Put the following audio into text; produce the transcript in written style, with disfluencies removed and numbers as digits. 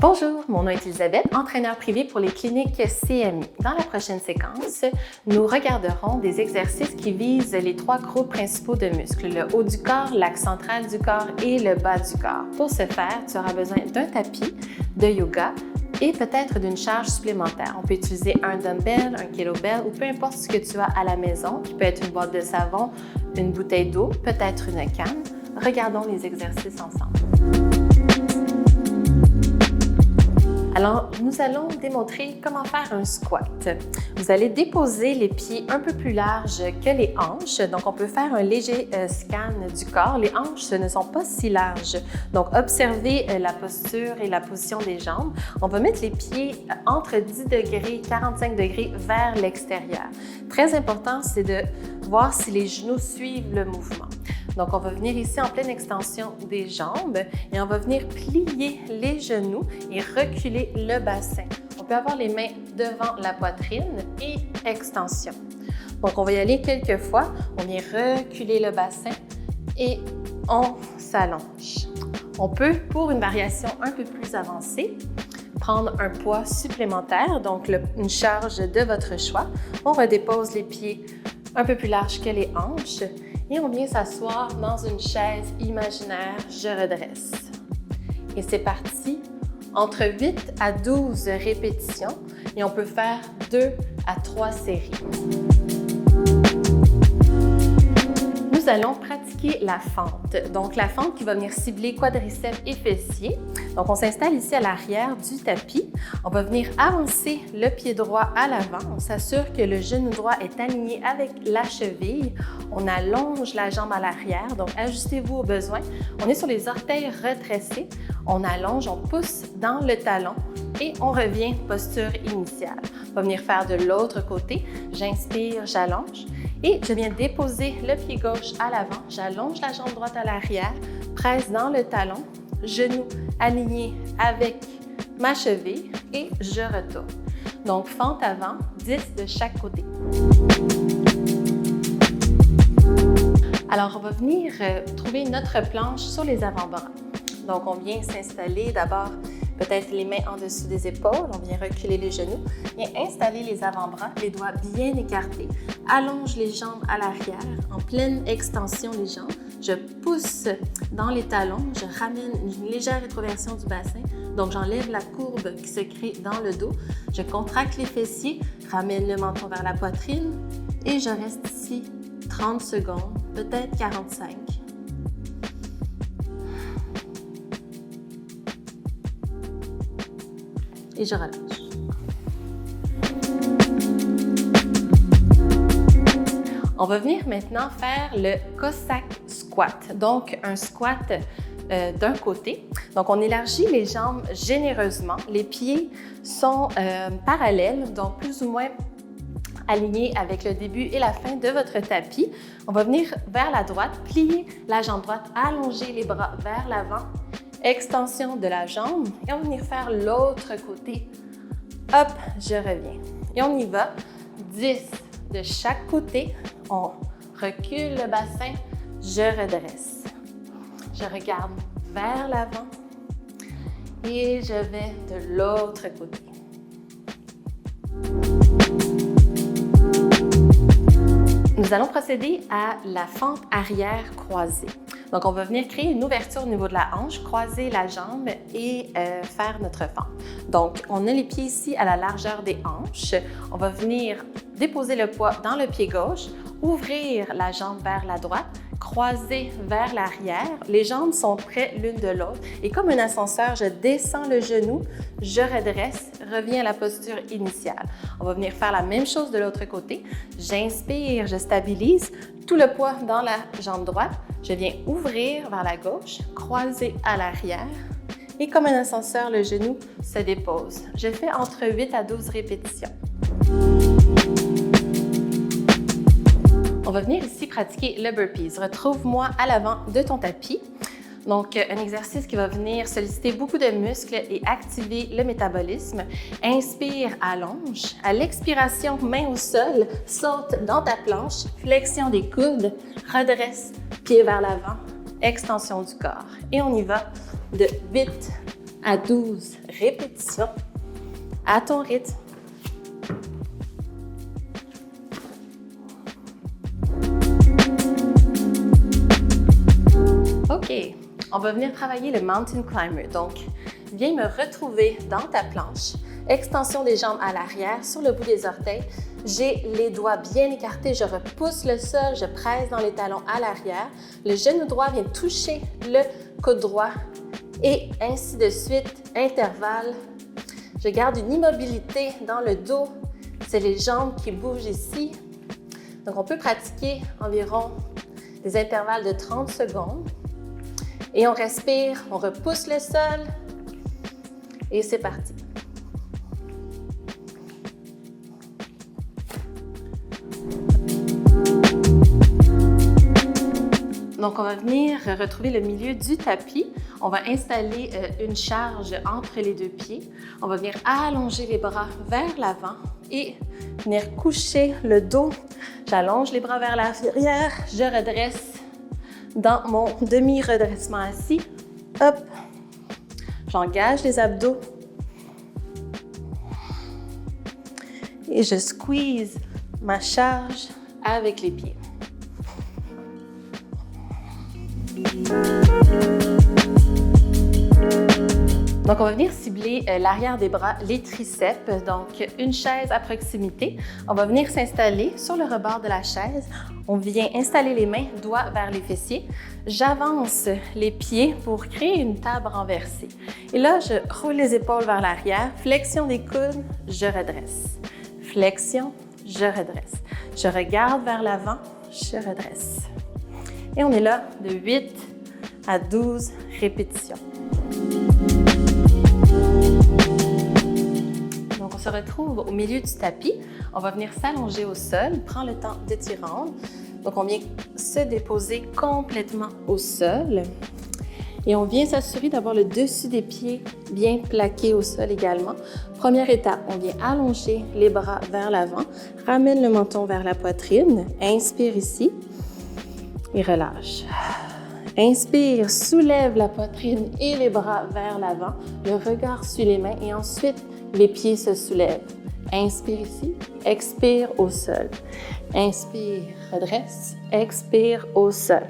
Bonjour, mon nom est Elisabeth, entraîneur privé pour les cliniques CMI. Dans la prochaine séquence, nous regarderons des exercices qui visent les trois groupes principaux de muscles, le haut du corps, l'axe central du corps et le bas du corps. Pour ce faire, tu auras besoin d'un tapis de yoga et peut-être d'une charge supplémentaire. On peut utiliser un dumbbell, un kettlebell ou peu importe ce que tu as à la maison, qui peut être une boîte de savon, une bouteille d'eau, peut-être une canne. Regardons les exercices ensemble. Alors, nous allons démontrer comment faire un squat. Vous allez déposer les pieds un peu plus larges que les hanches. Donc, on peut faire un léger scan du corps. Les hanches ce ne sont pas si larges. Donc, observez la posture et la position des jambes. On va mettre les pieds entre 10 degrés et 45 degrés vers l'extérieur. Très important, c'est de voir si les genoux suivent le mouvement. Donc, on va venir ici en pleine extension des jambes et on va venir plier les genoux et reculer le bassin. On peut avoir les mains devant la poitrine et extension. Donc, on va y aller quelques fois. On vient reculer le bassin et on s'allonge. On peut, pour une variation un peu plus avancée, prendre un poids supplémentaire, donc une charge de votre choix. On redépose les pieds un peu plus larges que les hanches. Et on vient s'asseoir dans une chaise imaginaire, je redresse. Et c'est parti, entre 8 à 12 répétitions et on peut faire 2 à 3 séries. Nous allons pratiquer la fente. Donc, la fente qui va venir cibler quadriceps et fessiers. Donc, on s'installe ici à l'arrière du tapis. On va venir avancer le pied droit à l'avant. On s'assure que le genou droit est aligné avec la cheville. On allonge la jambe à l'arrière. Donc, ajustez-vous au besoin. On est sur les orteils retrécés. On allonge, on pousse dans le talon et on revient posture initiale. On va venir faire de l'autre côté. J'inspire, j'allonge. Et je viens déposer le pied gauche à l'avant, j'allonge la jambe droite à l'arrière, presse dans le talon, genou aligné avec ma cheville et je retourne. Donc, fente avant, 10 de chaque côté. Alors, on va venir trouver notre planche sur les avant-bras. Donc, on vient s'installer d'abord peut-être les mains en dessous des épaules, on vient reculer les genoux, vient installer les avant-bras, les doigts bien écartés, allonge les jambes à l'arrière, en pleine extension les jambes, je pousse dans les talons, je ramène une légère rétroversion du bassin, donc j'enlève la courbe qui se crée dans le dos, je contracte les fessiers, ramène le menton vers la poitrine et je reste ici 30 secondes, peut-être 45. Et je relâche. On va venir maintenant faire le Cossack squat, donc un squat d'un côté. Donc, on élargit les jambes généreusement. Les pieds sont parallèles, donc plus ou moins alignés avec le début et la fin de votre tapis. On va venir vers la droite, plier la jambe droite, allonger les bras vers l'avant. Extension de la jambe et on va venir faire l'autre côté. Hop, je reviens. Et on y va. 10 de chaque côté. On recule le bassin. Je redresse. Je regarde vers l'avant et je vais de l'autre côté. Nous allons procéder à la fente arrière croisée. Donc, on va venir créer une ouverture au niveau de la hanche, croiser la jambe et faire notre fente. Donc, on a les pieds ici à la largeur des hanches. On va venir déposer le poids dans le pied gauche, ouvrir la jambe vers la droite, croiser vers l'arrière. Les jambes sont près l'une de l'autre. Et comme un ascenseur, je descends le genou, je redresse, reviens à la posture initiale. On va venir faire la même chose de l'autre côté. J'inspire, je stabilise tout le poids dans la jambe droite. Je viens ouvrir vers la gauche, croiser à l'arrière. Et comme un ascenseur, le genou se dépose. Je fais entre 8 à 12 répétitions. On va venir ici pratiquer le burpees. Retrouve-moi à l'avant de ton tapis. Donc, un exercice qui va venir solliciter beaucoup de muscles et activer le métabolisme. Inspire, allonge. À l'expiration, main au sol, saute dans ta planche, flexion des coudes, redresse, pied vers l'avant, extension du corps. Et on y va de 8 à 12 répétitions à ton rythme. OK, on va venir travailler le Mountain Climber. Donc, viens me retrouver dans ta planche. Extension des jambes à l'arrière, sur le bout des orteils. J'ai les doigts bien écartés, je repousse le sol, je presse dans les talons à l'arrière. Le genou droit vient toucher le coude droit et ainsi de suite, intervalle. Je garde une immobilité dans le dos, c'est les jambes qui bougent ici. Donc, on peut pratiquer environ des intervalles de 30 secondes. Et on respire, on repousse le sol et c'est parti. Donc, on va venir retrouver le milieu du tapis. On va installer une charge entre les deux pieds. On va venir allonger les bras vers l'avant et venir coucher le dos. J'allonge les bras vers l'arrière, je redresse dans mon demi-redressement assis. Hop, j'engage les abdos et je squeeze ma charge avec les pieds. Donc, on va venir cibler l'arrière des bras, les triceps. Donc, une chaise à proximité. On va venir s'installer sur le rebord de la chaise. On vient installer les mains, doigts vers les fessiers. J'avance les pieds pour créer une table renversée. Et là, je roule les épaules vers l'arrière. Flexion des coudes, je redresse. Flexion, je redresse. Je regarde vers l'avant, je redresse. Et on est là de 8 à 12 répétitions. Donc, on se retrouve au milieu du tapis. On va venir s'allonger au sol. Prends le temps de t'y rendre. Donc, on vient se déposer complètement au sol. Et on vient s'assurer d'avoir le dessus des pieds bien plaqué au sol également. Première étape, on vient allonger les bras vers l'avant. Ramène le menton vers la poitrine. Inspire ici. Et relâche. Inspire, soulève la poitrine et les bras vers l'avant. Le regard suit les mains et ensuite, les pieds se soulèvent. Inspire ici, expire au sol. Inspire, redresse, expire au sol.